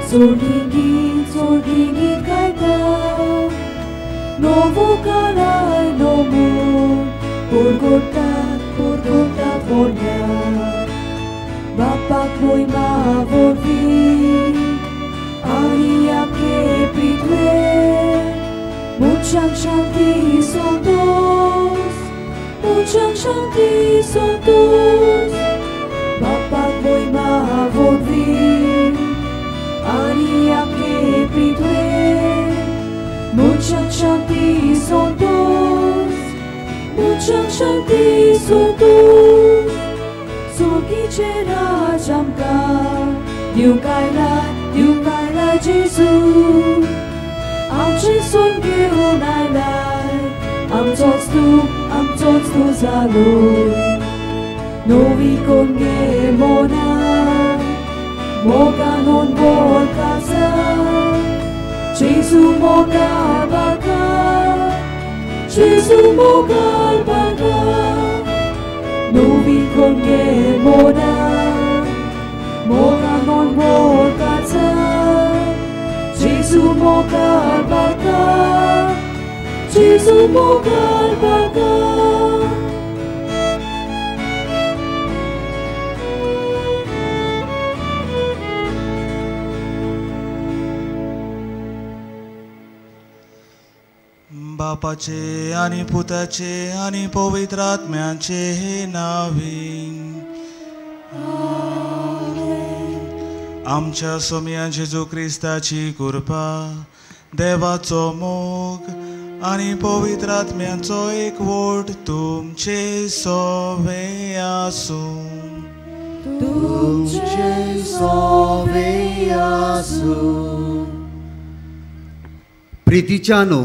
Sorgingit kaita, novo kalay nomon, purgotat fornya. Bapak mo'y mavolvi, aniyak ke pitwe, muchang shanti son dos, muchang shanti son dos. Bapak mo'y mavolvi, aniyak ke pitwe, muchang shanti son dos, muchang shanti son dos. Sorgi chera jamka, diu kai lai Jesu. Am che son geu nai lai, am tots tu zaloi. Novi con ge mona, moga non vol casa. Jesu moga baka, Jesu moga baka. Novi con ge mona, moga non vol casa. Jesu moga baka, Jesu moga baka. बापाचे आणि पुताचे आणि पवित्र आत्म्याचे नावी आमच्या सोम्या जेजू ख्रिस्ताची कृपा देवाचो मोग आणि पवित्र आत्म्याचो एकवट तुमचे सोवे आसूं. तुमचे सोवे आसूं. प्रितीच्यानो,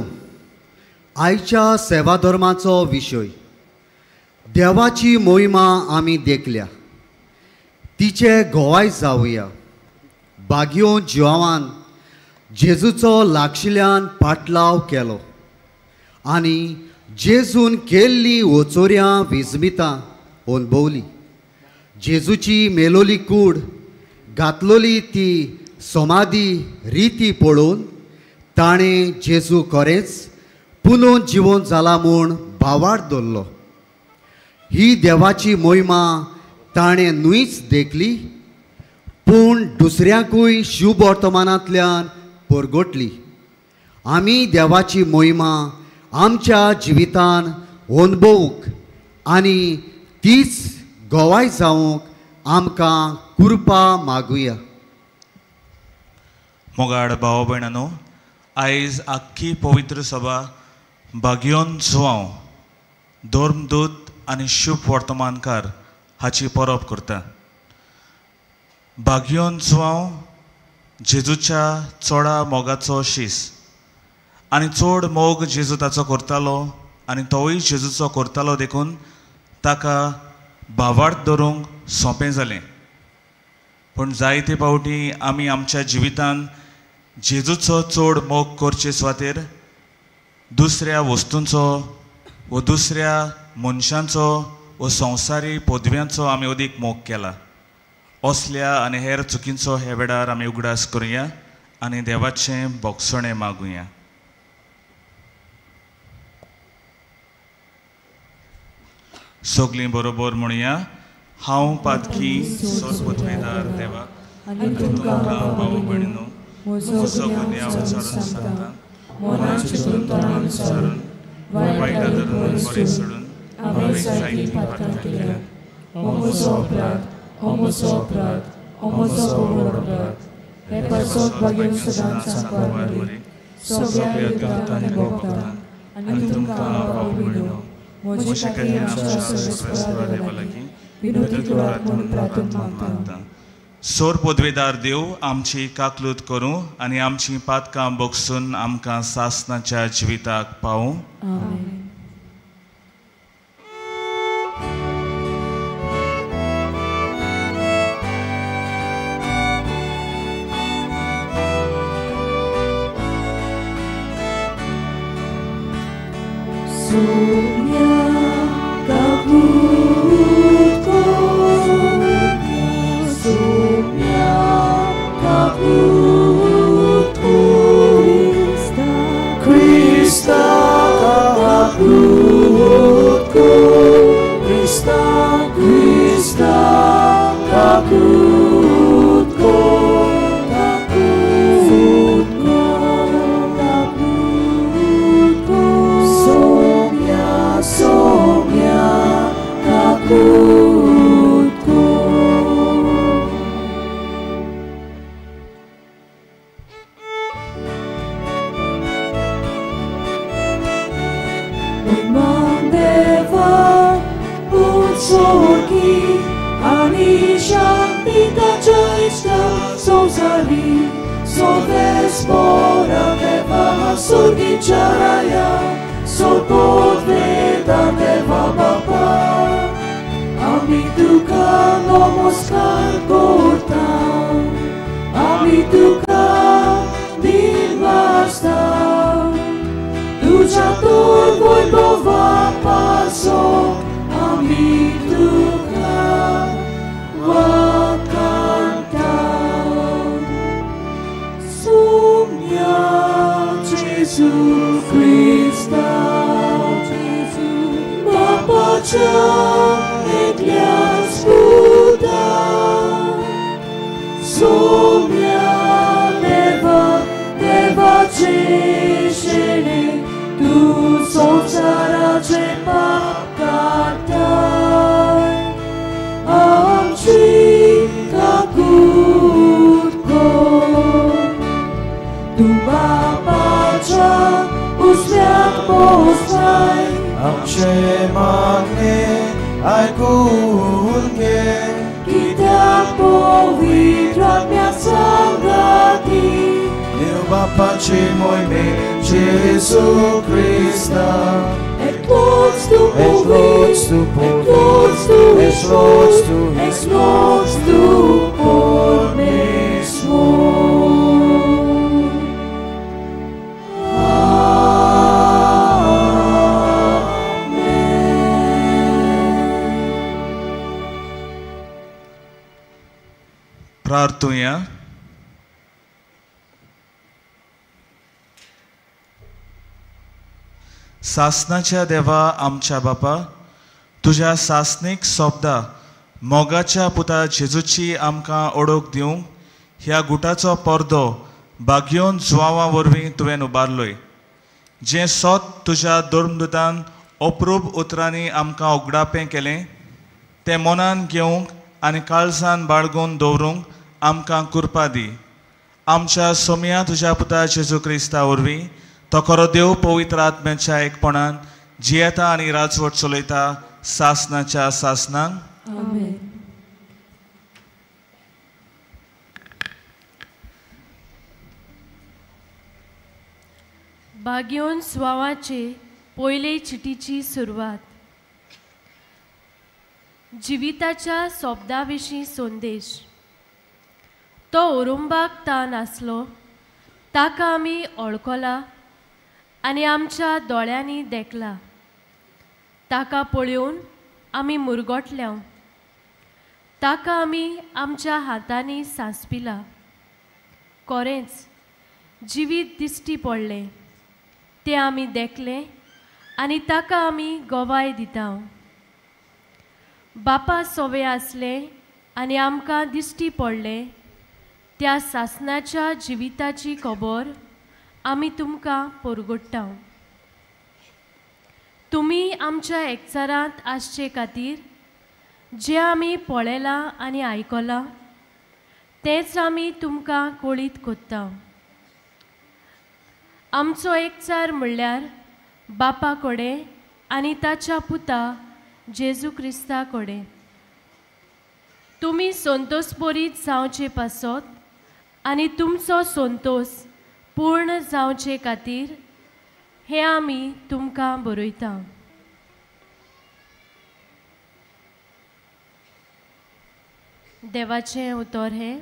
आयच्या सेवा धर्माचो विशय देवाची मोहिमा आमी देखल्या. तिचे गोवाय जावया. बागयो जिवावान जेजूचो लागशिल्ल्यान पाटलाव केलो आनी जेजून केल्ली ओचोऱ्यां विजमितां अणभवली. जेजूची मेलोली कूड घातलोली ती समाधी रिती पळोवन ताणें जेजू खरेंच पुनोवन जिवंत जाला म्हूण भावार्थ धरलो. ही देवाची मोहिमा ताणें न्हूच देखली पूण दुसऱ्यांकूय शुभ वर्तमानांतल्यान परगटली. आमी देवाची मोहिमा आमच्या जिवितान अणभवूंक आनी तीच गोवाय जावंक आमकां कृपा मागुया. मोगाड भाव भयणांनो, आयज आख्खी पवित्र सभा बागयोन जुवांव धर्मदूत आनी शुभ वर्तमानकार हाची परब करता. बागयोन जुवांव जेजूच्या चोडा मोगाचो शीस आनी चड मोग जेजू ताचो करतालो आनी तोय जेजूचो करतालो देखून ताका भावार्थ धरूंक सोंपें जालें. पूण जायते फावटी आमी आमच्या जिवितान जेजूचो चड मोग करचे सुवातेर दुसऱ्या वस्तूंचो व दुसऱ्या मनशांचो व संवसारी पदव्यांचो आमी अदीक मोग केला. असल्या आनी हेर चुकींचो हे वेळार आमी उगडास करुया आनी देवाचें बोगसणें मागुया. सगलीं बरोबर म्हणुया. हांव पातकी सोर्पत्वेदार देवा आनी तुमकां भाव भयणीनो म्हजो सगळ्या उच्चारून सांगता. मनान चिंतून तोंडान विचारून वायट आदरून बरें सोडून हांवें जायतीं पातकां केल्यात. हो म्हजो अपराध, हो म्हजो अपराध, हो म्हजो घोर अपराध. हे पासत बागेन सदांच सांगपाक बरी सगळ्या येतात आनी भोगतात. आनी तुमकां भाव भयणीनो म्हजे खातीर आमच्या सर्वेस्परा देवा लागीं विनोदी करात म्हूण प्रार्थना मागता. सोर पदवेदार देव आमची काकलूत करूं आनी आमची पातकां बोगसून आमकां सासणाच्या जिविताक पावूं. आमेन. Sonia Kaputko, Sonia Kaputko. सोडकी आणि शांतीच्या इष्टा संसारी सोबेस मोरा देवा सोडकीच्या राया सोबत वेदा देवा बापा आम्ही तुका नमस्कार करता आम्ही तुका दिवासता तुझ्या तोर वैभवा पासो आम्ही तुका वकांता सोम्या जेजू ख्रिस्ता बापाच्या एकल्याच पुता सोम्या देवाचे शेणे तू संसाराचे पाप काढताय आमची काकूट कर तू बापाच्या उजव्यात पोचलाय आमचे मागणे ऐकून घे कित्याक पवित्र आत्म्या संगती देव बापाची मोहिमे जेजू ख्रिस्ता Eklots tu Eklots tu povi, Eklots tu Pormesmor. प्रार्थूया. सासनाच्या देवा आमच्या बापा, तुझ्या सासनीक सोबदा मोगाच्या पुता जेजूची आमकां ओळख दिवंक ह्या गुटाचो पर्दो बागयोन जुवांवां वरवीं तुवें उबारलोय. जें सोत तुज्या धर्मदुतान अप्रूप उतरांनी आमकां उगडापें केलें तें मनान घेवंक आनी काळजान बाळगून दवरूंक आमकां कृपा दी. आमच्या सोम्या तुज्या पुता जेजू क्रिस्ता वरवीं तो खरो देव पवित्र आत्म्याच्या एकपणान जियेता आनी राजवट चलयता सासनाच्या सासनांक. Amen. बागयोन स्वावाचे पयले चिटीची सुरवात. जिविताच्या सोबदा विशीं संदेश. तो ओरुंबाक तान आसलो, ताका आमी ओळखला आनी आमच्या दोळ्यांनी देखला. ताका पळोवन आमी मुरगोटल्या, ताका आमी आमच्या हातांनी सांसपिला. खरेंच जिवीत दिश्टी पडलें, तें आमी देखलें आनी ताका आमी गोवाय दिता. बापा सोवे आसलें आनी आमकां दिश्टी पडलें त्या सासनाच्या जिविताची खबर आमी तुमकां परगट्टा. तुमी आमच्या एकचारांत आसचे खातीर जें आमी पळयलां आनी आयकलां तेंच आमी तुमकां कळीत कोत्ता. आमचो एकचार म्हणल्यार बापा कडेन आनी ताच्या पुता जेजू क्रिस्ता कडेन. तुमी संतोषभरीत जावचे पासत आनी तुमचो संतोष पूर्ण जावचे खातीर हें आमी तुमकां बरयता. देवाचें उतर हें.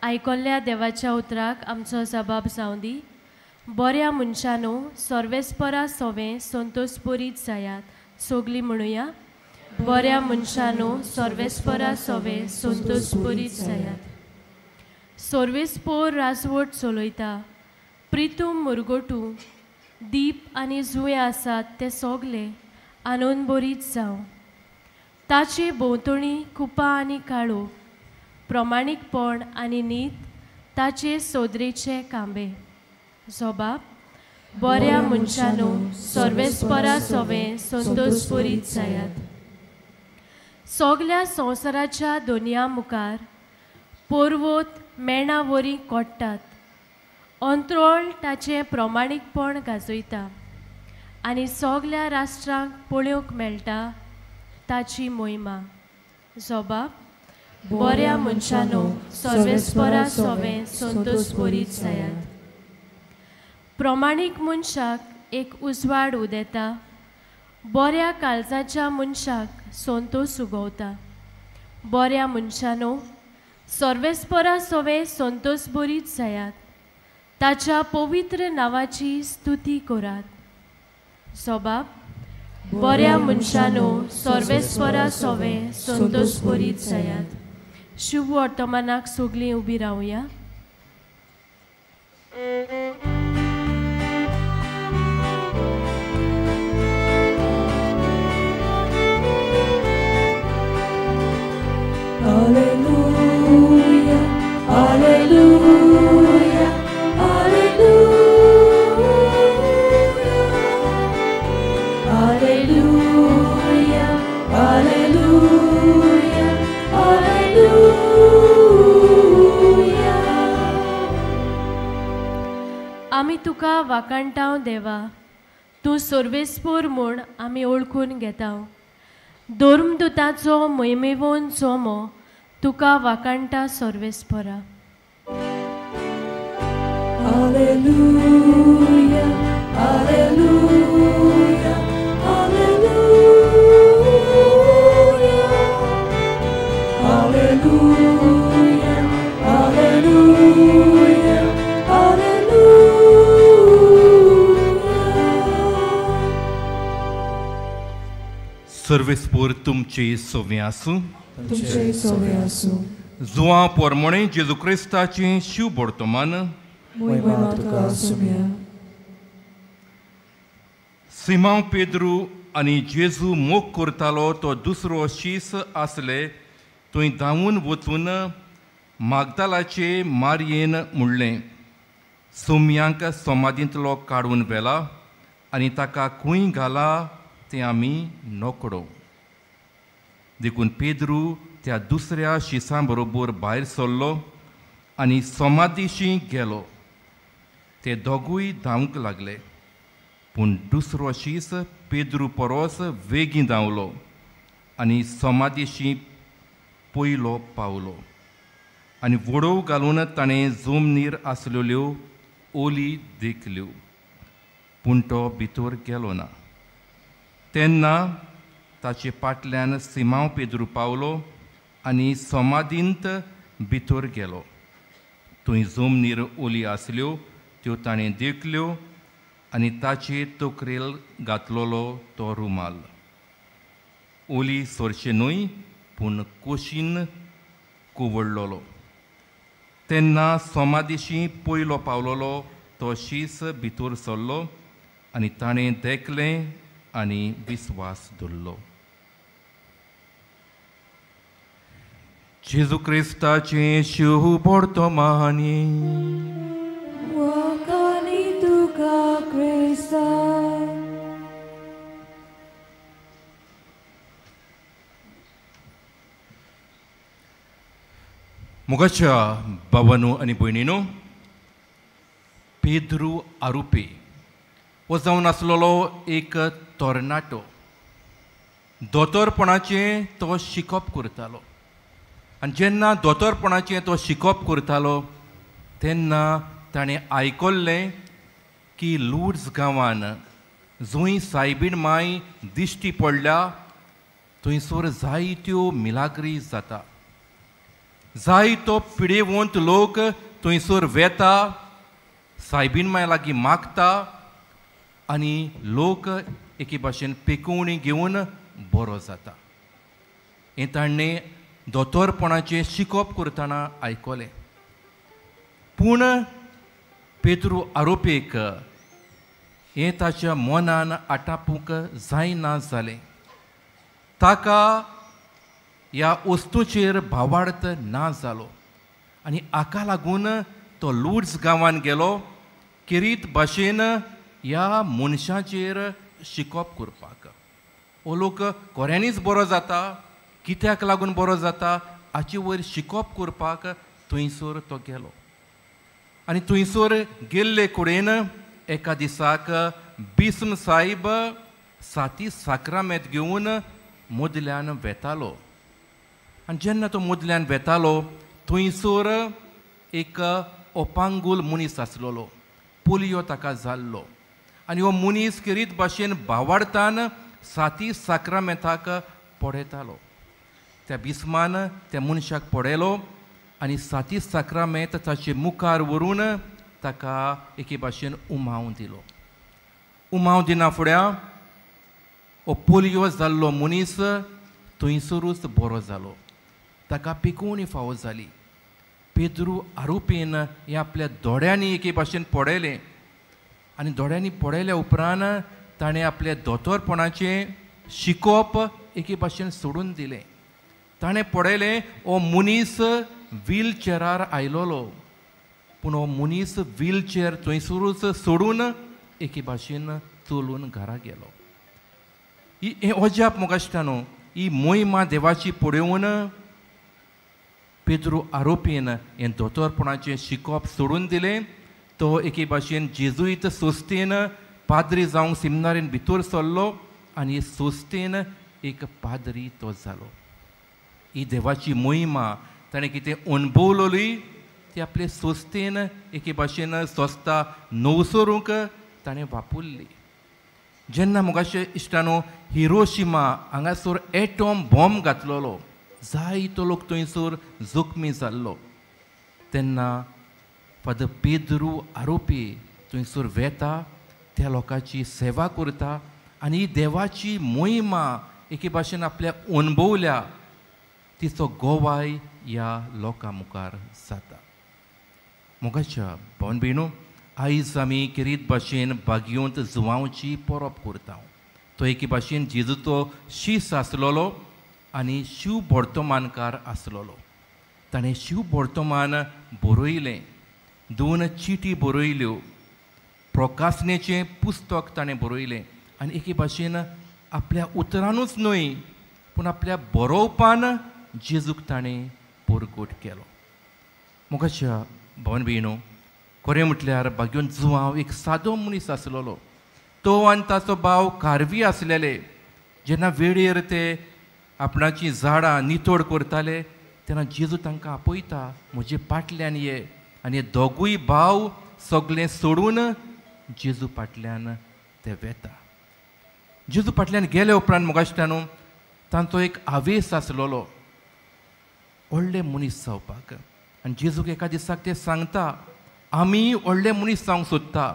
आयकल्ल्या देवाच्या उतराक आमचो जबाब जावं दी. बऱ्या मनशानो सर्वेस्परा सोवें संतोषभरीत जायात. सोगली म्हणुया. बऱ्या मनशानो सर्वेस्परा सोवें संतोषभरीत जायात. सर्वेस्पोर राजवट चलयता. प्रितूम मुरगोटू दीप आनी जुवे आसात ते सोगले आनंदभरीत जावं. ताचे भोंवतणी कुपा आनी काळो प्रमाणीकपण आनी नीत ताचे सोदरेचे कांबे. जबाब. बऱ्या मनशानो सर्वेस्परा सोवें संतोषभरीत जायात. सोगल्या संवसाराच्या दोनया मुखार पोरवोत मेणा वरी कोडटात. अंत्रोळ ताचें प्रमाणीकपण गाजयता आनी सोगल्या राष्ट्रांक पळोवंक मेळटा ताची मोहिमा. जबाब बऱ्या मनशानो सर्वेस्परा सोवे संतोष बरीत जायात. प्रमाणीक मनशाक एक उजवाड उदेता, बऱ्या काळजाच्या मनशाक संतोष उगवता. बऱ्या मनशानो सर्वेस्परा सोवे संतोष बरीत जायात. ताच्या पवित्र नावाची स्तुती करात. जबाब बऱ्या मनशानो सर्वेस्परा सोवे संतोष बरीत जायात. शुभ वर्तमानाक सगळीं उबी रावया. Alleluia, Alleluia, Alleluia, Alleluia, Alleluia, Alleluia. आमी तुका वाकाणटाव देवा, तूं सर्वेस्पर म्हूण आमी ओळखून घेता. धर्मदुताचो मोहिमेवोन जोमो तुका वाकाणटा सर्वेस्परा. Alleluia, Alleluia, Alleluia, Alleluia, Alleluia, Alleluia. सर्वेस्पर तुमचे सोवे आसूं. तुमचे सोवे आसूं. जुआ पोरमोणे जेजू क्रिस्ताचें शिव वर्तमान. मोहिमा तुका आसुम्या. सिमांव पेद्रू आनी जेजू मोग करतालो तो दुसरो शीस आसले थंय धांवून वचून मागदालाचे मारयेन म्हणलें, सोम्यांक समाधींतलो काडून व्हेला आनी ताका खंय घाला तें आमी नोकडो. देखून पेद्रू त्या दुसऱ्या शिसां बरोबर भायर सरलो आनी समाधीशी गेलो. ते दोगूय धांवंक लागले. पूण दुसरो शीस पेद्रू परोस वेगीं धांवलो आनी समाधीशी पयलो पावलो. आनी वडोव घालून ताणें जोमनीर आसलेल्यो ओली देखल्यो, पूण तो भितर गेलो ना. तेन्ना ताचे फाटल्यान सिमांव पेद्रू पावलो आनी समाधींत भितर गेलो. थंय जोमनीर ओली आसल्यो त्यो ताणें देखल्यो आनी ताचे तकरेल घातलोलो तो रुमाल. ओली सोरचे न्हय पूण कोशीन कुवळलोलो. तेन्ना समाधीशी पयलो पावलोलो तो शीस भितर सरलो आनी ताणें देखलें आनी विस्वास धरलो. जेजू क्रिस्ताचें शिव वर्तमानी. वाकानी तुका क्रिस्ता. मुगाच्या भावांनो आनी भयणीनो, पेद्रू आरोपी हो जावन आसलेलो एक तोरणाटो. दोतोरपणाचें तो शिकप करतालो. आनी जेन्ना दोतोरपणाचें तो शिकप करतालो तेन्ना ताणें आयकल्लें की लुड्स गांवांत जंय सायबीण माय दिश्टी पडल्या थंयसर जायत्यो मिलाग्री जाता. जायतो पिडेवंत लोक थंयसर वेता, सायबीण माय लागीं मागता आनी लोक एके भाशेन पेकोवणी घेवन बरो जाता. हें ताणें दोतोरपणाचें शिकप करतना आयकलें. पूण पेद्रू आरोपेक हें ताच्या मनान आटापूंक जायना जालें. ताका ह्या वस्तूचेर भावार्थ ना जालो आनी हाका लागून तो लुड्स गांवांत गेलो किरीत भाशेन ह्या मनशाचेर शिकप करपाक. हो लोक खऱ्यांनीच बरो जाता, कित्याक लागून बरो जाता हाचे वयर शिकप करपाक थंयसर तो गेलो. आनी थंयसर गेल्ले कडेन एका दिसाक बिस्म सायब 7 साक्रामेंत घेवन मदल्यान वेतालो. आनी जेन्ना तो मदल्यान वेतालो थंयसर एक ओपांगूल मनीस आसलोलो. पोलियो ताका जाल्लो आनी हो मनीस किरीत भाशेन भावार्थान 7 साक्रामेंताक पडयतालो. त्या बिस्मान त्या मनशाक पडयलो आनी 7 साक्रामेंत ताचे मुखार व्हरून ताका एके भाशेन उमाव दिलो. उमाव दिना फुड्या हो पोलियो जाल्लो मनीस थंयसरूच बरो जालो. ताका पिकोवणी फावो जाली. पेद्रू आरोपीन हे आपल्या दोळ्यांनी एके भाशेन पडयलें आनी दोळ्यांनी पडयल्या उपरांत ताणें आपल्या दोतोरपणाचें शिकोवप एके भाशेन सोडून दिलें. ताणें पडयलें हो मनीस व्हीलचॅरार आयलोलो पूण हो मनीस व्हीलचॅर थंयसरूच सोडून एके भाशेन चलून घरा गेलो. ही अजाप मोगाश्टानो ही मोहिमा देवाची पळोवन पेद्रू आरोपीन हें दोतोरपणाचें शिकोवप सोडून दिलें. तो एके भाशेन जेजुईत सोस्तेन पाद्री जावंक सेमिनारीन भितर सरलो आनी सोस्तेन एक पाद्री तो जालो. ही देवाची मोहिमा ताणें कितें अणभवलोली ती आपले सोस्तेन एके भाशेन सोस्ता नवसरूंक ताणें वापरली. जेन्ना मोगाशे इश्टानो हिरोशिमा हांगासर एटॉम बॉम्ब घातलोलो जायतो लोक थंयसर जखमी जाल्लो तेन्ना फादर पेद्रू आरोपी थंयसर वेता त्या लोकांची सेवा करता आनी ही देवाची मोहिमा एके भाशेन आपल्या अणभवल्या तिचो गोवाय ह्या लोकां मुखार जाता. मोगाच्या भावन भयणो आयज आमी किरीत भाशेन बागयोंत जुवांवची परब करता. तो एके भाशेन जेजूचो शीस आसलोलो आनी शिव वर्तमानकार आसलोलो. ताणें शिव वर्तमान बरयलें. 2 चिटी बरयल्यो. प्रोकासनेचें पुस्तक ताणें बरयलें आनी एके भाशेन आपल्या उतरानूच न्हय पूण आपल्या बरोवपान जेजूक ताणें परगट केलो. मोगाच्या भावन भयणो खरें म्हटल्यार बागयोन जुवांव एक सादो मनीस आसलोलो. तो आनी ताचो भाव कारवी आसलेले. जेन्ना वेळेर ते आपणाची झाडां नितोड करताले तेन्ना जेजू तांकां आपयता म्हजे फाटल्यान ये आनी हे दोगूय भाव सगळें सोडून जेजू फाटल्यान ते वेता. जेजू फाटल्यान गेले उपरांत मोगाश्टानो तांचो एक आवेस आसलोलो व्हडले मनीस जावपाक आनी जेजूक एका दिसाक ते सांगता आमी व्हडले मनीस जावंक सोदता.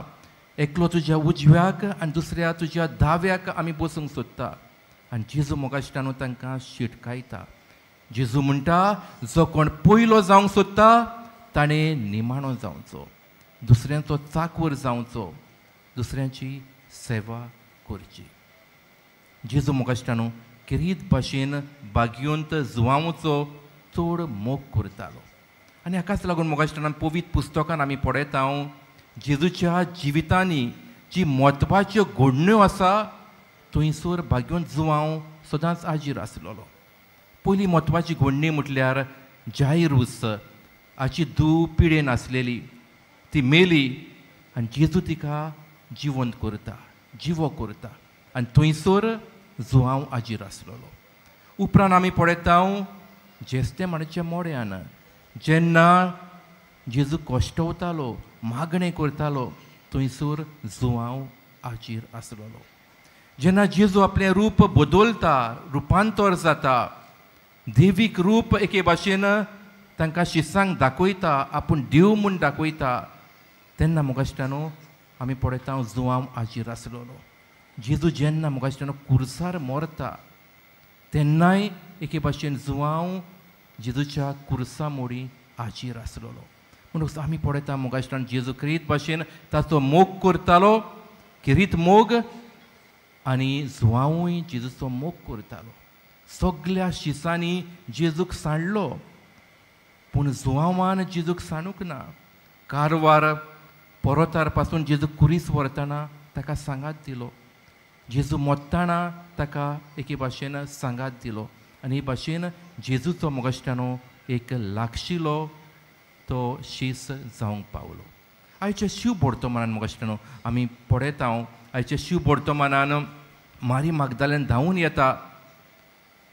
एकलो तुज्या उजव्याक आनी दुसऱ्या तुज्या दाव्याक आमी बसूंक सोदता. आनी जेजू मोगाश्टानो तांकां शिटकायता. जेजू म्हणटा जो कोण पयलो जावंक सोदता ताणें निमाणो जावचो. दुसऱ्यांचो चाकूर जावचो. दुसऱ्यांची सेवा करची. जेजू मोगाश्टानो किरीत भाशेन बागयोंत जुवांवचो चड मोग करतालो. आनी हाकाच लागून मोगाश्टानान पवित्र पुस्तकान आमी पळयता जेजूच्या जिवितांनी जी म्हत्वाच्यो घडण्यो आसा थंयसर बागयोंत जुवांव सदांच हाजीर आसलोलो. पयली म्हत्वाची घडणी म्हटल्यार जायरूस हाची धूव पिडेन आसलेली ती मेली आनी जेजू तिका जिवंत करता जिवो करता आनी थंयसर जुवांव हाजीर आसलोलो. उपरांत आमी पळयता जेस्तेमानाच्या मोड्यान जेन्ना जेजू कोश्टवतालो मागणें करतालो थंयसर जुवांव हाजीर आसलोलो. जेन्ना जेजू आपलें रूप बदलता रुपांतर जाता देवीक रूप एके भाशेन तांकां शिसांक दाखयता आपूण देव म्हूण दाखयता तेन्ना मोगाश्टानो आमी पळयता जुवांव हाजीर आसलोलो. जेजू जेन्ना मोगाश्टानो कुर्सार मरता तेन्नाय एके भाशेन जुवांव जेजूच्या कुर्सा मोडी हाजीर आसलोलो. म्हणून आमी पळयता मोगाश्टान जेजू किरीत भाशेन ताचो मोग करतालो किरीत मोग आनी जुवांवूय जेजूचो मोग करतालो. सगळ्या शिसांनी जेजूक सांडलो पूण जुवांवान जेजूक सांडूंक ना. कारवार परतार पासून जेजू कुरीस व्हरतना ताका सांगात दिलो. जेजू मोत्ताना ताका एके भाशेन सांगात दिलो आनी हे भाशेन जेजूचो मोगाश्टानो एक लागशिलो तो शीस जावंक पावलो. आयच्या शिव वर्तमानान मोगाश्टानो आमी पळयता आयच्या शिव वर्तमानान मारी मागदालेन धांवून येता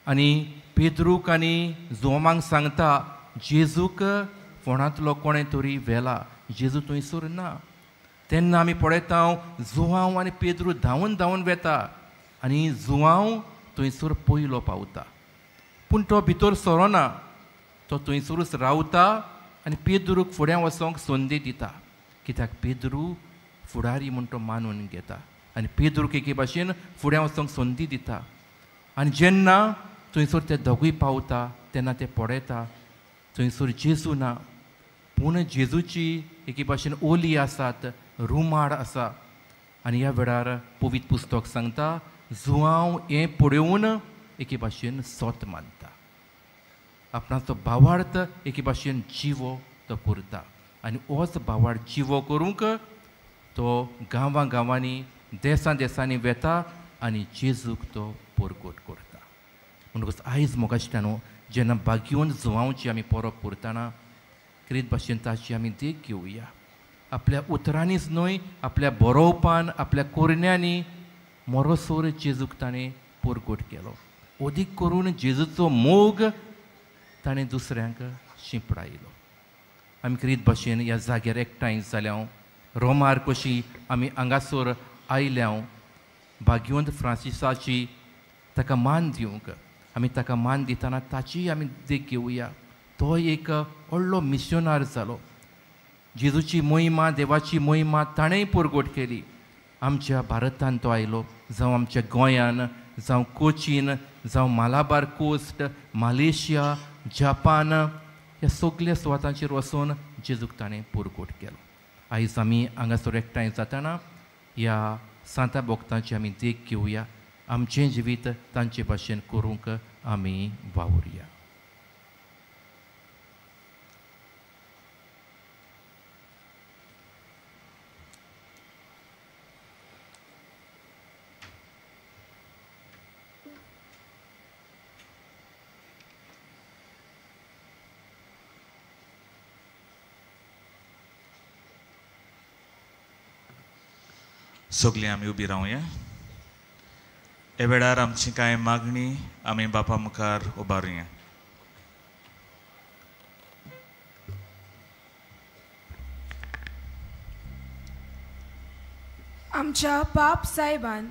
आनी पेद्रूक आनी जोमांक सांगता जेजूक फोंडांतलो कोणें तरी व्हेला, जेजू थंयसर ना. तेन्ना आमी पळयता जुवांव आनी पेद्रू धांवन धांवन वेता आनी जुवांव थंयसर पयलो पावता. पूण तो भितर सरोना, तो थंयसरूच रावता आनी पेद्रूक फुडें वचोंक संदी दिता. कित्याक पेद्रू फुडारी म्हूण तो मानून घेता आनी पेद्रूक एके भाशेन फुडें वचोंक संदी दिता. आनी जेन्ना थंयसर ते दोगूय पावता तेन्ना ते पळयता थंयसर जेजू ना, पूण जेजूची एके भाशेन ओली आसात, रुमाड आसा. आनी ह्या वेळार पवित्र पुस्तक सांगता जुवांव हें पळोवन एके भाशेन सोत मानता. आपणाचो भावार्थ एके भाशेन जिवो तो करता आनी होच भावार्थ जिवो करूंक तो गांवां गांवांनी देसां देसांनी वेता आनी जेजूक तो परगट करता. म्हणटकच आयज मोगाशितानो जेन्ना बागयोन जुवांवची आमी परब करतना कितें भाशेन ताची आमी देख घेवया. आपल्या उतरांनीच न्हय, आपल्या बरोवपान, आपल्या कोरण्यांनी मोरोसोर जेजूक ताणें परगट केलो. अदीक करून जेजूचो मोग ताणें दुसऱ्यांक शिंपडायलो. आमी कितें भाशेन ह्या जाग्यार एकठांय जाल्या रोमार कशी आमी हांगासर आयल्या भाग्यवंत फ्रांसिसाची ताका मान दिवंक आमी ताका मान दितना ताची आमी देख घेवया. तो एक व्हडलो मिशनार जालो. जेजूची मोहिमा, देवाची मोहिमा ताणेंय परगट केली. आमच्या भारतांत तो आयलो, जावं आमच्या गोंयान, जावं कोचीन, जावं मालाबार कोस्ट, मलेशिया, जपान, ह्या सगळ्या सुवातांचेर वचून जेजूक ताणें परगट केलो. आयज आमी हांगासर एकठांय जातना ह्या सांता भोगतांची आमी देख घेवया. आमचें जिवीत तांचे भाशेन करूंक आमी वावुरया. सगळीं आमी उबी रावया. हे वेळार आमची कांय मागणी आमी बापा मुखार उबारुया. आमच्या पाप साहेबान,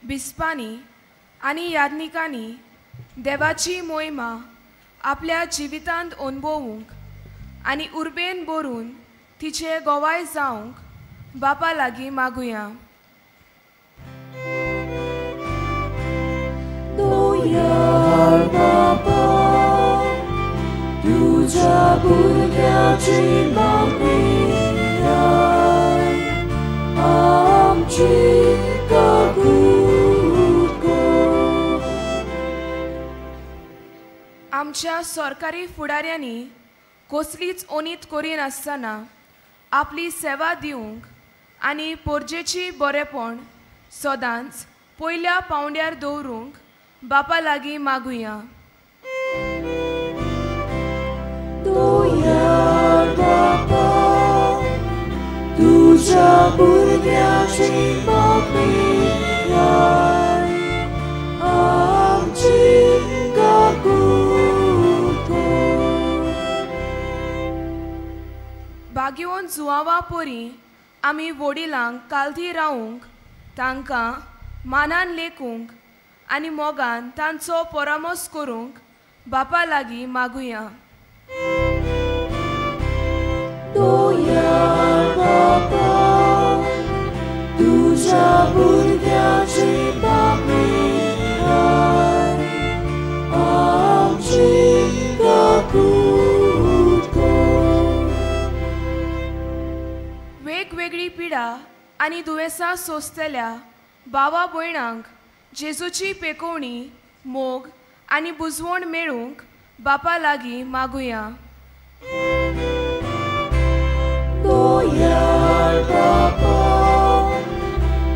बिस्पांनी आनी याज्ञिकांनी देवाची मोहिमा आपल्या जिवितांत अनुभवूंक आनी उर्बेन बरून तिचे गोवाय जावंक बापा लागीं मागुया. दोयार बापा, तुझ्या भुरग्याची मागणी आय, आमची काकूट कर. आमच्या सरकारी फुडाऱ्यांनी कसलीच ओनीत करिनासतना आपली सेवा दिवंक आनी पोरजेची बरेपण सदांच पयल्या पावंड्यार दवरूंक बापा लागीं मागुया. दोयार बापा, तुझ्या भुरग्याची मागणी आय, आमची काकूट कर. बागयोन जुवांवा परी आमी वडिलांक कालधी रावूंक, तांकां मानान लेखूंक आनी मोगान तांचो परामोस करूंक बापा लागीं मागुया. दोयार बापा, तुझ्या भुरग्याची मागणी आय, आमची काकूट कर. वेगवेगळी पिडा आनी दुयेंसां सोंसतल्या भावा भयणांक जेजूची पेकोवणी, मोग आनी बुजवण मेळूंक बापा लागीं मागुया. दोयार बापा,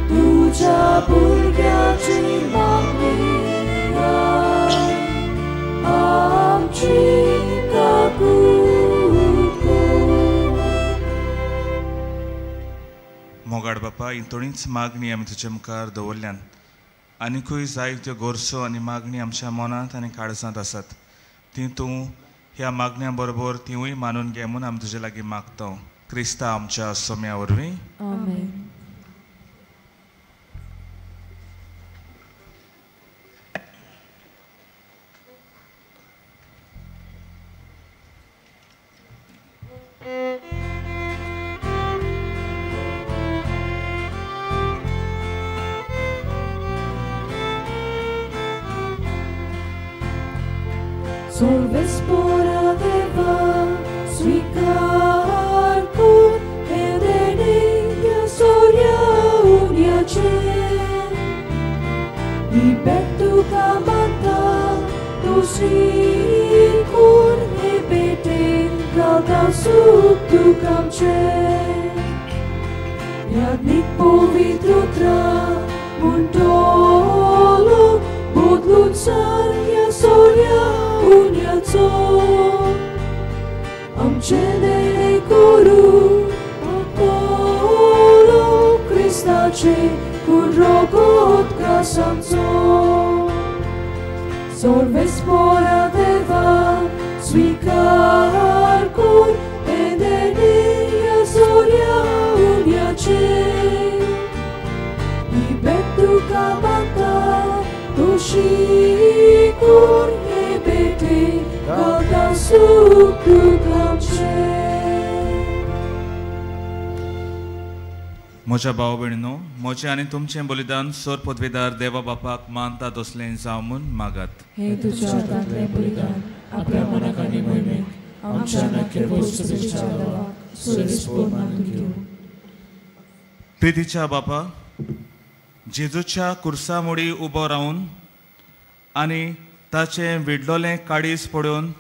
तुझ्या भुरग्याची मागणी आय, आमची काकूट कर. मोगाड बापा, ही थोडीच मागणी आमी तुजे मुखार दवरल्यान आनीकूय जायत्यो गोरसो आनी मागणी आमच्या मनांत आनी काळजांत आसात ती तूं ह्या मागण्या बरोबर तिवूय मानून घे म्हूण आमी तुजे लागीं मागता क्रिस्ता आमच्या सोम्या वरवीं आमेन. Solvespora deva svicar cur ed enigma soria unia c'è I bettu camata tu sicur e bete galda sub tu cam c'è Jadnik povitru tra muntolo budlut sarja soria unia co Amcene koru Apollo Christace Kun rogot krasamco Solvespora deva Svikar kun Edenia soria unia ce I betu kamata Toshikur ebete Galda sukru kamche म्हज्या भाव भयणीनो म्हजें आनी तुमचें बलिदान सोर पदवेदार देवा बापाक मानता दसलें जावं म्हूण मागात हे तुझ्या हातांतलें बलिदान आपल्या मनाक आनी मोहिमेक आमच्या नखे वस्तुंच्या देवाक सोयीस्पोर मानून घेवं प्रितीच्या बापा जेजूच्या कुर्सा मुडी उबो रावन आनी ताचें विडलोलें काळीज पळोवन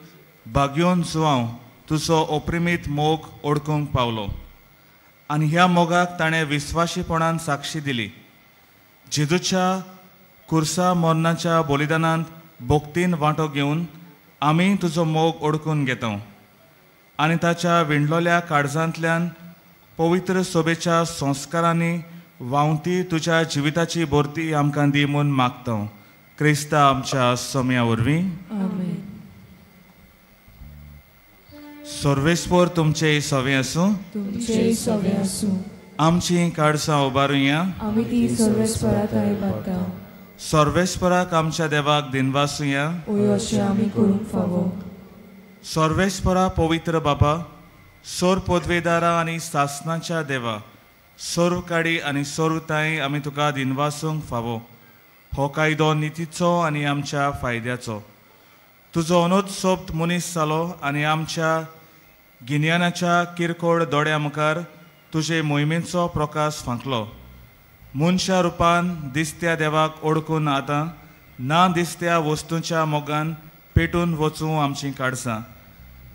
भाग्योन जुवांव तुजो ओप्रिमीत मोग ओडकूंक पावलो आनी ह्या मोगाक ताणें विस्वाशीपणान साक्षी दिली जेजूच्या कुर्सा मरणाच्या बलिदानांत भोक्तीन वांटो घेवन आमी तुजो मोग ओडकून घेता आनी ताच्या विणलोल्या काळजांतल्यान पवित्र सोबेच्या संस्कारांनी वावती तुज्या जिविताची भरती आमकां दी म्हूण मागता क्रिस्ता आमच्या सोम्या वरवीं आमेन. सर्वेस्पोर तुमचे सवे आसूं तुमचे सवे आसूं आमची काळजां उबारुया आमी ती सर्वेस्पराताय बागता सर्वेस्पराक आमच्या देवाक दिनवासुया ओय अशें आमी करूंक फावो सर्वेस्परा पवित्र बाबा सोर पदवेदारा आनी सासनाच्या देवा सर्व काडी आनी सर्व ताई आमी तुका दिनवासूंक फावो हो कायदो नितीचो आनी आमच्या फायद्याचो तुजो अनोद सोबत मनीस जालो आनी आमच्या गिन्यानाच्या किरकोळ दोड्या मुखार तुजे मोहिमेचो प्रकाश फांकलो मनशा रुपान दिसत्या देवाक ओळखून आतां ना दिसत्या वस्तूंच्या मोगान पेटून वचूं आमचीं काळजां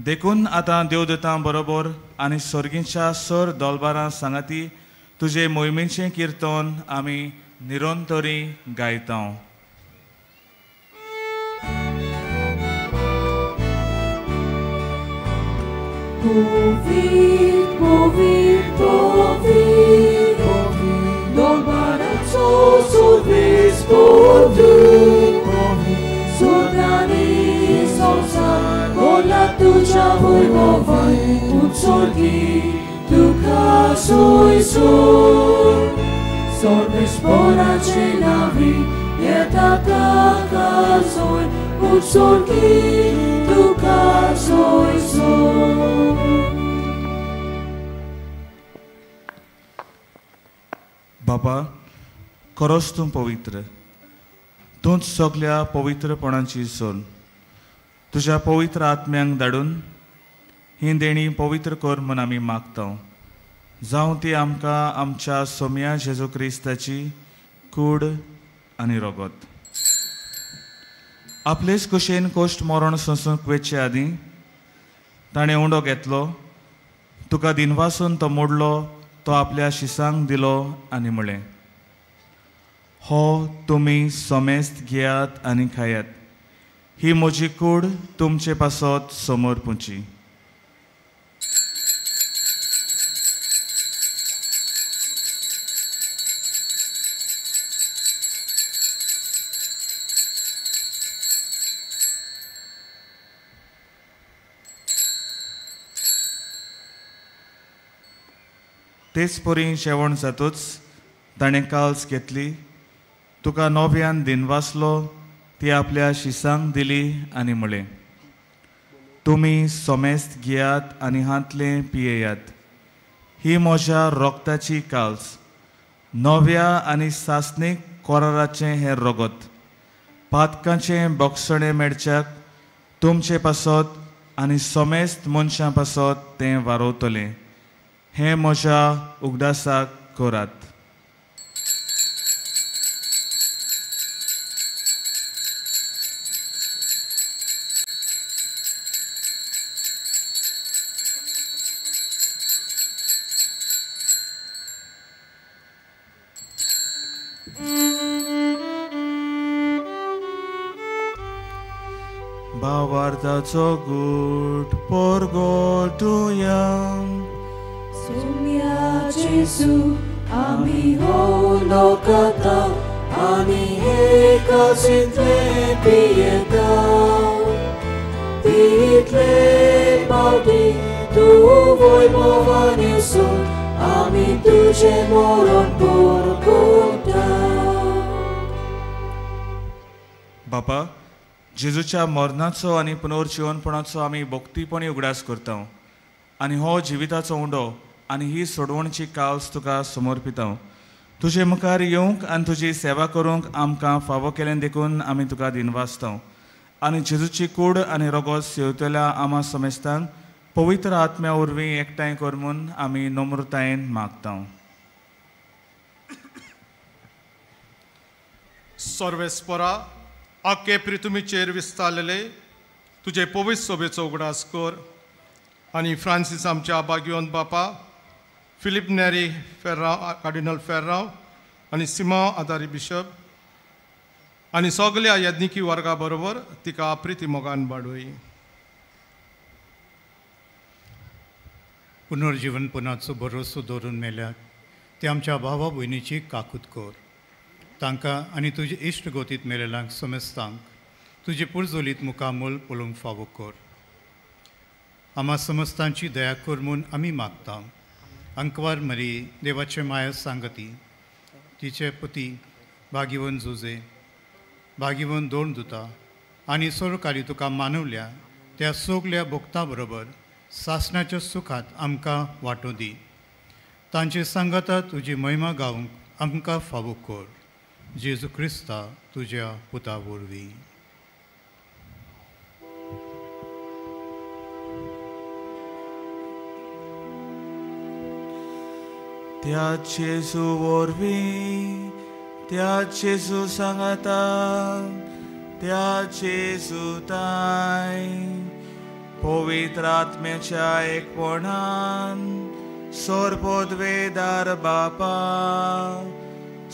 देखून आतां देवदूतां बरोबर आनी सर्गीच्या सर दोलबारां सांगाती तुजे मोहिमेचें किर्तन आमी निरंतरी गायता Povit, povit, povit, dolbaraco solvespor tu, sorgani solsan, vola tuja vojmovai, utsorgi, duka soj sol, solvespora ce navi, je taka soj, utsorgi, duka soj sol. बाबा खरोच तूं पवित्र तूंच सगल्या पवित्रपणाची सोन तुज्या पवित्र आत्म्यांक धाडून ही देणी पवित्र कर म्हूण आमी मागता जावं ती आमकां आमच्या सोम्या जेजू क्रिस्ताची कूड आनी रगत आपलेच कुशेन कोश्ट मरण सोंसूंक वेचे आदीं ताणें उंडो घेतलो तुका दिनवासून तो मोडलो तो आपल्या शिसांक दिलो आनी म्हळें हो तुमी सोमेस्त घेयात आनी खायात ही म्हजी कूड तुमचे पासत समोर पुंची तेच परी जेवण जातूच ताणें काल्स घेतली, तुका नव्यान दिनवासलो, ती आपल्या शिसांक दिली आनी म्हळें, तुमी सोमेस्त घेयात आनी हातले पियेयात. ही म्हज्या रोगताची काल्स, नव्या आनी सासणीक कोराराचें हें रगत. पातकांचें बोगसणें मेळच्याक तुमचे पासत आनी सोमेस्त मनशां पासत तें वारोवतलें. हें म्हज्या उगडासाक करात. Bawardaco gut porgotuja. Sumia Jesu, ami holokata, ani eka sintle pieta. Title baudi, tu voi movanesu, ami tuje moron porgota. बापा, जेजूच्या मरणाचो आनी पुनर्जीवनपणाचो आमी भोक्तीपणी उगडास करता आनी हो जिविताचो उंडो आनी ही सोडवणची काल्स तुका समर्पिता. तुजे मुखार येवंक आनी तुजी सेवा करूंक आमकां फावो केलें देखून आमी तुका दिनवासता आनी जेजूची कूड आनी रगत सेवतल्या आमा समेस्तांक पवित्र आत्म्या वरवीं एकठांय कर म्हूण आमी नम्रतायेन मागता. सर्वेस्परा, आख्खे पृथ्वीचेर विस्तारलेले तुजे पवित्र सोबेचो उगडास कर आनी फ्रांसीस आमच्या भाग्यवंत बापा, फिलीप नेरी फेर्रांव कार्डिनल फेर्रांव आनी सिमा आदारी बिशप आनी सगल्या यज्ञिकी वर्गा बरोबर तिका प्रिती मोगान वाडोय. पुनर्जीवनपणाचो भरोसो दवरून मेल्यात ते आमच्या भावा भयणीची काकूत कर. तांकां आनी तुजे इश्ट गोतीत मेलेल्यांक समेस्तांक तुजे पुर्जोलीत मुखामोल पळोवंक फावो कर. आमा समस्तांची दया कर म्हूण आमी मागता. अंकवार मरी, देवाचे माया सांगती, तिचे पती भाग्यवंत जोजे, भाग्यवंत दोन दुता आनी सरकारी तुका मानवल्या त्या सगल्या भोगतां बरोबर सासणाच्या सुखात आमकां वांटो दी. तांचे सांगाता तुजी महिमा गावंक आमकां फावो कर. जेजू क्रिस्ता तुज्या पुता वरवीं. त्या जेजू वरवीं, त्या जेजू सांगाता, त्या जेजू ताय पवित्र आत्म्याच्या एकपणान सर्वोद्वेदार बापा,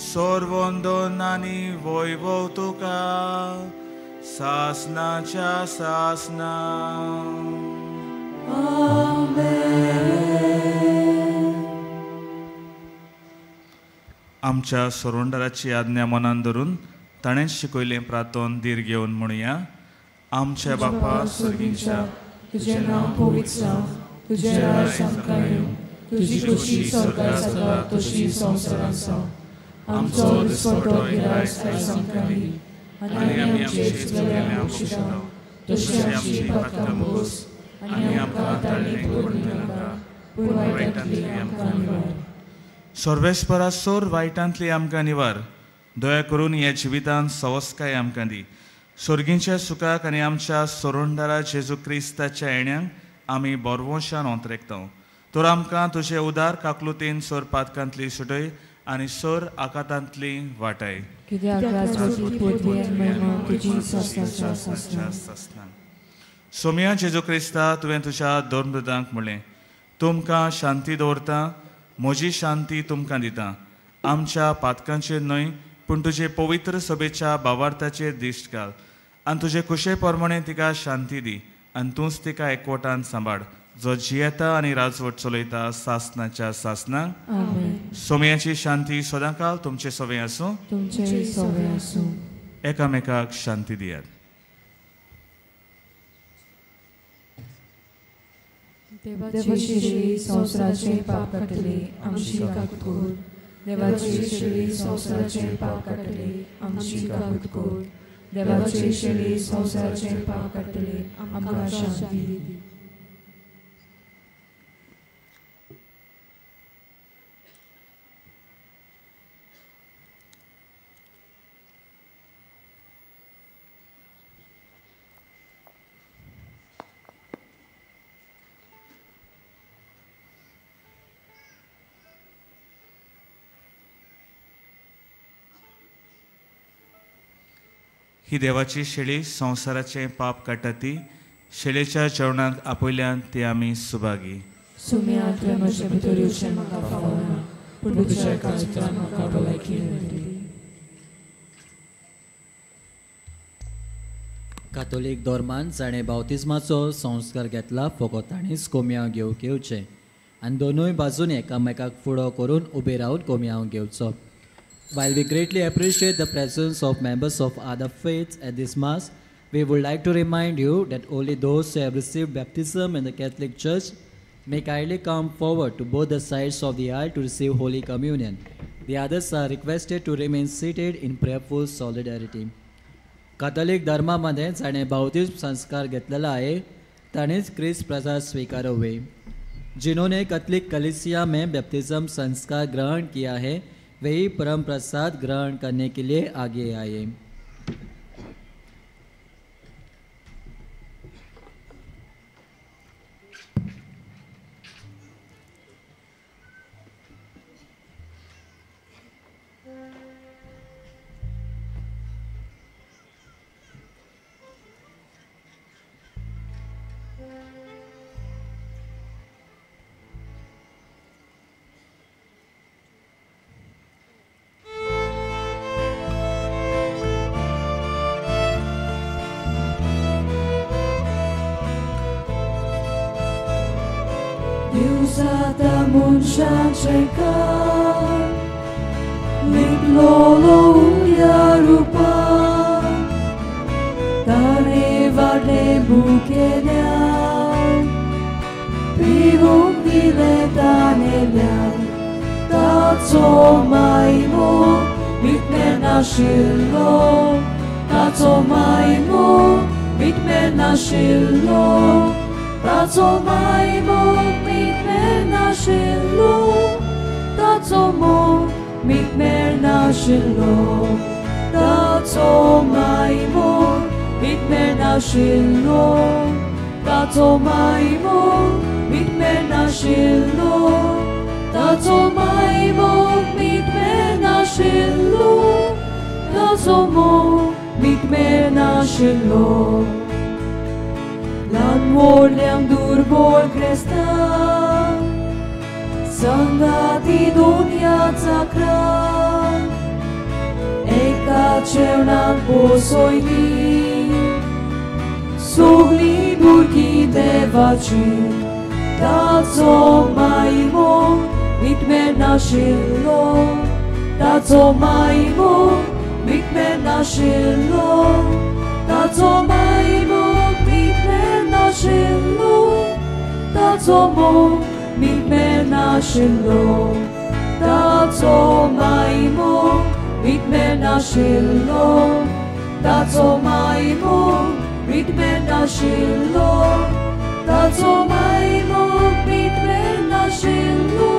सर्वोंदोन आनी वैभव तुका सासनाच्या सासना. आमच्या सोरोंडाराची आज्ञा मनान धरून ताणें शिकयलें प्रार्थन धीर घेवन म्हणुया. आमच्या बापा स्वर्गीच्या, तुझे नाव पवित्र जावं, तुझे राज आमकां येवं, तुजी खुशी स्वर्गांत जाता तशी संवसारांत जावं. आमचो दिसपटो गिरायक आयज आमकां दी आनी आमी आमचे चुकलेल्यांक बक्षिता तशी आमची पातकां बोस आनी आमकां ताळणेक पडूंक नाका, पूण वायटांतली आमकां निवार. सर्वेस्परा सोर वायटांतली आमकां निवार. दया करून ह्या जिवितांत सवस्काय आमकां दी. स्वर्गीच्या सुखाक आनी आमच्या सोरोंडारा जेजू क्रिस्ताच्या येण्याक आमी बरवशान ओंतरेकता. तर आमकां तुजे उदार काकलुतीन सोर पातकांतली सुटय आनी सोर आकातांतली वाटाय. सोम्या जेजू क्रिस्ता, तुवें तुज्या धर्मदूतांक म्हणलें, तुमकां शांती दवरता, म्हजी शांती तुमकां दिता. आमच्या पातकांचेर न्हय पूण तुजे पवित्र सभेच्या भावार्थाचेर दिश्ट घाल आनी तुजे कुशे प्रमाणे तिका शांती दी आनी तूंच तिका एकवटान सांबाळ, जो जियेता आनी राजवट चलयता सासनाच्या सासनाक. सोम्याची शांती सदांकाल तुमचे सवे आसूं. एकामेकाक शांती दियात. देवाची शेळी संवसाराचे पाप काडटली आमची काकूट कर. देवाची शेळी संवसाराचे पाप काडटली आमची काकूट कर. देवाची शेळी संवसाराचे पाप काडटली आमकां शांती दी. ही देवाची शेळी संवसाराचे पाप काडटा ती शेळेच्या जेवणाक आपयल्यान ती आमी सुभागी. सुम्या तुवें म्हजे भितर येवचें म्हाका फावना पूण तुज्या काळजांत म्हाका भलायकी मेळटली. कातोलीक धर्मान जाणें बावतिजमाचो संस्कार घेतला फकत ताणींच कोमयाव घेवंक येवचें आनी दोनूय बाजून एकामेकाक फुडो करून उबे रावन कोमयाव घेवचो. While we greatly appreciate the presence of members of other faiths at this Mass, we would like to remind you that only those who have received baptism in the Catholic Church may kindly come forward to both the sides of the aisle to receive Holy Communion. The others are requested to remain seated in prayerful solidarity. Catholic धर्मामध्ये जाणे बावतिस्म संस्कार घेतलेला आहे ताणीच क्रिस्त प्रसाद स्वीकारा हुए. जिन्होंने Catholic कलीसिया में बैप्टिज्म संस्कार ग्रहण किया है वही परम प्रसाद ग्रहण करने के लिए आगे आए. Diusata munchancheka Liplolo uyarupa Tanevade bukelia Pivum diletanelea Tazo maimo Bitmena shilo Tazo maimo Bitmena shilo Tazo maimo Mitmena shilo Tazo mo Mitmena shilo Tazo maimo Mitmena shilo Tazo maimo Mitmena shilo Tazo maimo Mitmena shilo Tazo mo Mitmena shilo Lan vogliam durbol cresta Sangati dunia zakra Eka cevnan posoini Sugli burki devaci Tazo maimo Mitmena shilo Tazo maimo Mitmena shilo Tazo maimo Mitmena shilo Tazo mo Mitmena shilo Tazo maimo Mitmena shilo Tazo maimo Mitmena shilo Tazo maimo Mitmena shilo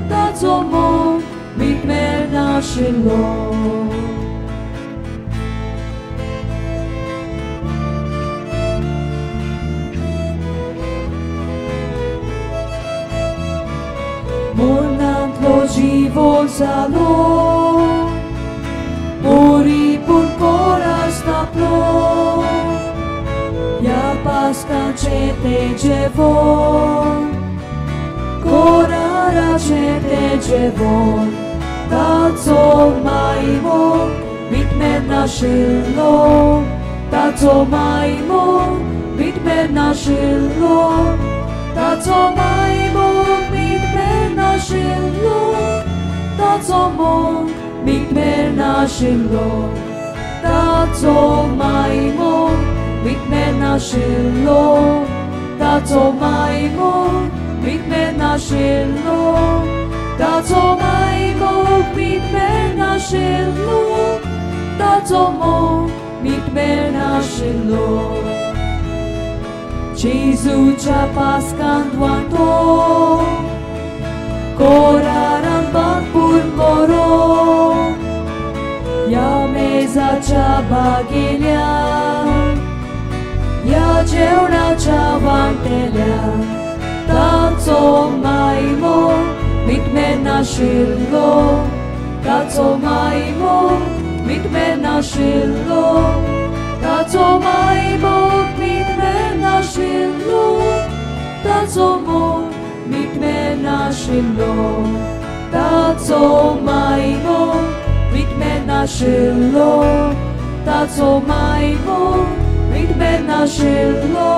Tazo mo Mitmena shilo Mornantlo život zalo Mori pun koras naplo Ja paskan čete dževon Korara čete dževon Tazo maimo Mitmena shilo Tazo maimo Mitmena shilo Tazo maimo Mitmena shilo Tazo mo Mitmena shilo Tazo maimo Mitmena shilo ताचो मायमोग मिटमे नाशिल्लो ताचो मायमोग मिटमे नाशिल्लो ताचो मोग मिटमे नाशिल्लो जेजूच्या पास्कांत वांटो कोरारांबाक पुरमोरो या मेजाच्या बागेल्या या जेवणाच्या वांटेल्या ताचो मायमोग मिटमे नाशिल्लो ताचो मायमोग मिटमे नाशिल्लो ताचो मायमोग मिटमे नाशिल्लो ताचो मोग मिटमे नाशिल्लो ताचो मायमोग मिटमे नाशिल्लो ताचो मायमोग मिटमे नाशिल्लो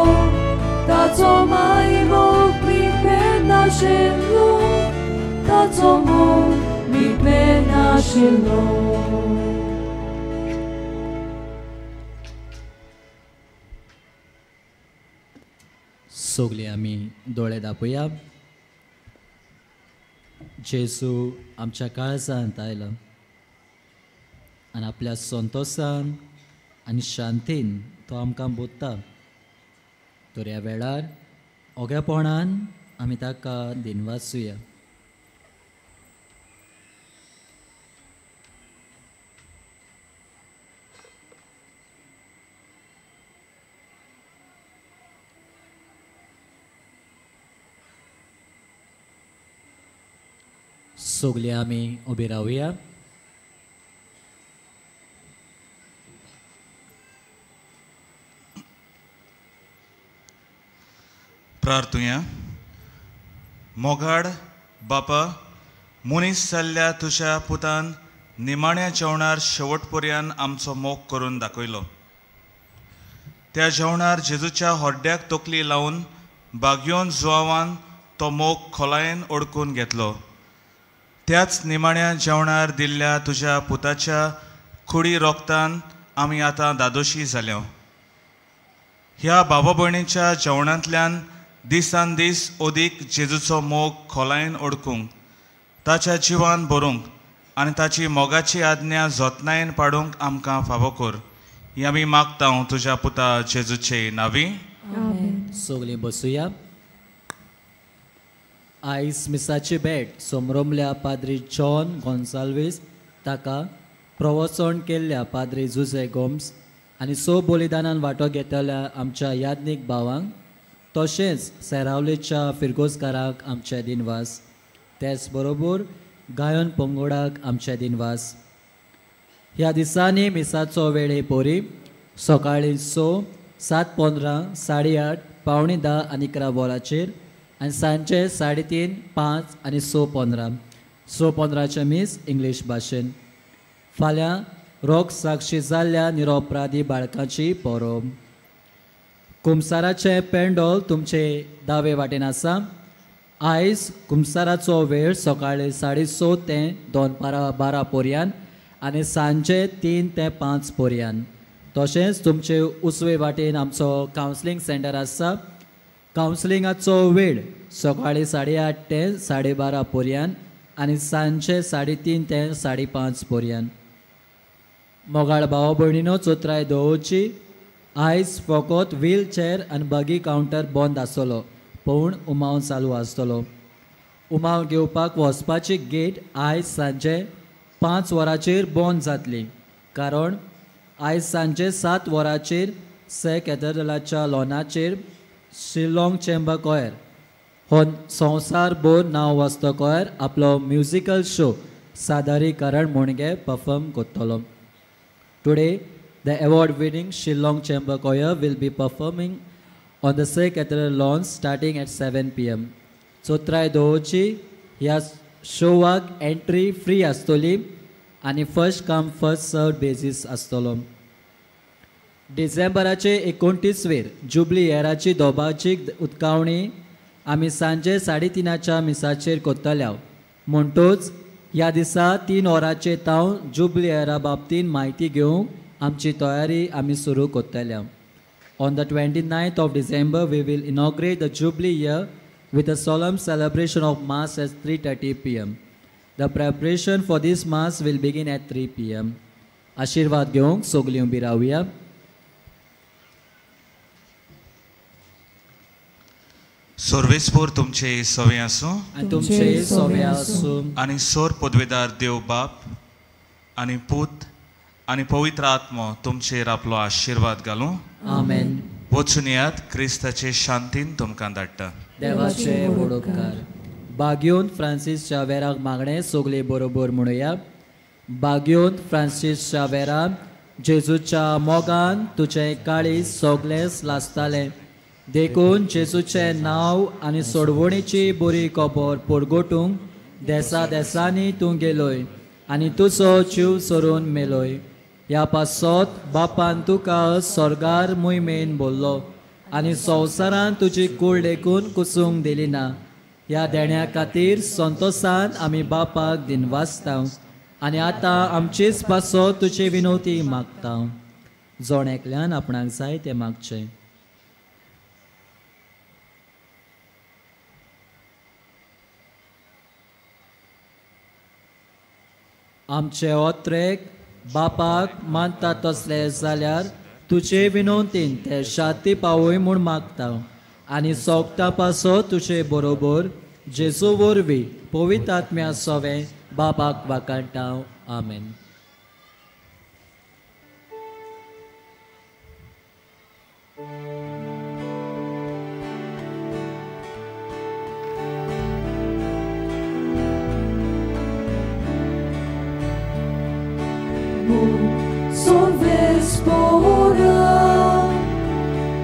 ताचो मायमोग मिटमे नाशिल्लो ताचो मोग मिटमे नाशिल्लो सोगली आमी दोळे दापया जेजू आमच्या काळजांत आयला आनी आपल्या संतोषान आनी शांतीन तो आमकां बोधता तर ह्या वेळार ओगेपणान आमी ताका दिनवासूया सोगली आमी उबी रावया प्रार्थुया मोगाड बापा मनीस जाल्ल्या तुज्या पुतान निमाण्या जेवणार शेवट पर्यंत आमचो मोग करून दाखयलो त्या जेवणार जेजूच्या होड्ड्याक तकली लावन बागयोन जुआवान तो मोग खोलायेन ओडकून घेतलो त्याच निमाण्या जेवणार दिल्ल्या तुज्या पुताच्या खुडी रोगतान आमी आतां दादोशी जाल्यो ह्या बाबा भयणीच्या जेवणांतल्यान दिसान दीस ओदीक जेजूचो मोग खोलायेन ओडकूंक ताच्या जिवान भरूंक आनी ताची मोगाची आज्ञा जतनायेन पाडूंक आमकां फावो कर ही आमी मागता तुज्या पुता जेजूचे नांवी सोगली बसुया आयज मिसाची भेट सोमरोमल्या पाद्री जॉन गोन्साल्वीस ताका प्रवचन केल्ल्या पाद्री जुझे गोम्स आनी सो बलिदानान वांटो घेतल्या आमच्या याज्ञीक भावांक तशेंच सेरावलेच्या फिरगोजकाराक आमचे दिनवास तेच बरोबर गायन पंगोडाक आमचे दिनवास ह्या दिसांनी मिसाचो वेळे पोरी सकाळीं 7:15 8:30 9:45 आनी 11 वरांचेर आनी सांजे 3:30 5 आनी 6:15 6:15चे मीस इंग्लीश भाशेन फाल्यां रोग साक्षी जाल्ल्या निरोपराधी बाळकांची पोरो कुमसाराचे पेंडोल तुमचे दावे वाटेन आसा आयज कुमसाराचो वेळ सकाळीं 6:30 ते 2:12 पर्यंत आनी सांजे 3 ते 5 पर्यंत तशेंच तुमचे उजवे वाटेन आमचो कावन्सिलींग सेंटर आसा कावन्सिलिंगाचो वेळ सकाळीं 8:30 ते 12:30 पर्यंत आनी सांजे 3:30 ते 5:30 पर्यंत मोगाळ भाव भयणीनो चोत्राय दोवची आयज फकत व्हीलचेअर आनी बगी कावंटर बंद आसतलो पूण उमाव चालू आसतलो उमाव घेवपाक वचपाची गेट आयज सांजे 5 वरांचेर बंद जातली कारण आयज सांजे 7 वरांचेर से कॅथेड्रलाच्या लॉनाचेर शिलाँग चेंबर कॉयर हो संवसार बोर नांव वाजतो कॉयर आपलो म्युजिकल शो सादरीकरण म्हणगे परफॉर्म करतलो today the award winning Shillong chamber coir will be performing on the say cathedral lawn starting at 7 PM चोत्राय दोवची ह्या शोवाक एंट्री फ्री आसतली आनी first come first serve basis आसतलो डिसेंबराचे 29 जुबली येराची दोबाची उदकावणी आमी सांजे 3:30 मिसाचेर करतल्या म्हणटूच ह्या दिसा 3 वरांचे तावन जुबली येरा बाबतींत म्हायती घेवंक आमची तयारी आमी सुरू करतल्या On the 29th of December, we will inaugurate the Jubilee year with a solemn celebration of Mass at 3:30 p.m. The preparation for this Mass will begin at 3 p.m. आशीर्वाद घेवंक सगळीं उबी रावया. सोर्वेस्पोर तुमचे सवे आसूं आनी तुमचे सोवे आसूं आनी सोर पदवेदार देव बाप आनी पूत आनी पवित्र आत्मो तुमचेर आपलो आशीर्वाद घालूं. आमेन. वचून येयात, क्रिस्ताचे शांतीन तुमकां धाडटा. देवाचे उपकार. बागयोन फ्रांसीसच्या वेराक मागणे सगळे बरोबर म्हणुया. बागयोन फ्रांसीसच्या वेरा जेजूच्या मोगान तुझे काळीज सगळेच लासताले. देखून जेजूचे नांव आनी सोडवणेची बरी खबर परगोटूंक देसा देसांनी तूं गेलोय आनी तुजो जीव सोडून मेलोय. ह्या पासत बापान तुका स्वर्गार मोहिमेन बोल्लो आनी संवसारान तुजी कूड देखून कुसूंक दिली ना. ह्या देण्या खातीर संतोशान आमी बापाक दिनवासता आनी आतां आमचीच पासत तुजी विनवती मागता. जोण एकल्यान आपणाक जाय तें मागचें. आमचे ओत्रेक बापाक मानता तसले जाल्यार तुजे विनंतीन ते शाती पावय म्हूण मागता आनी सोगता पासो तुजे बरोबर जेजू वरवीं पवित्र आत्म्या सोवे बापाक वाकाणटा. आमेन.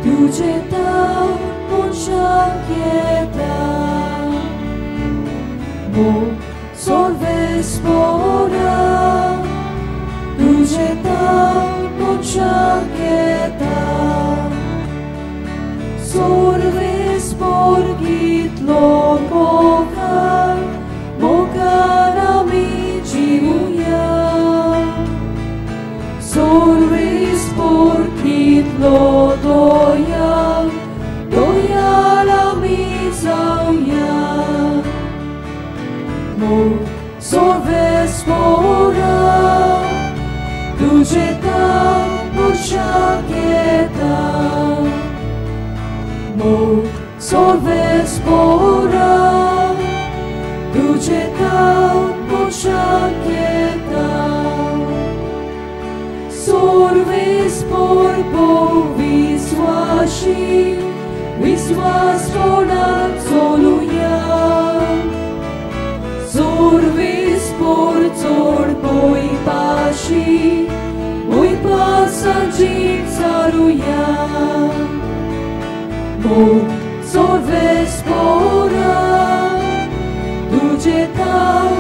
तुझे ताव शक्यता sorvespora तुझे ताव शक्यता sorvespor gitlo mokar ami jivuya sorvespor gitlo sorvespora tuझे ताव शक्यता sorvespora तुझे ताव शक्यता sorvespor विश्वासी विश्वास कोणाक सोलुया sorvespor चोड बोई पाशी बोई पासाची चारुया sorvespora तुझे ताव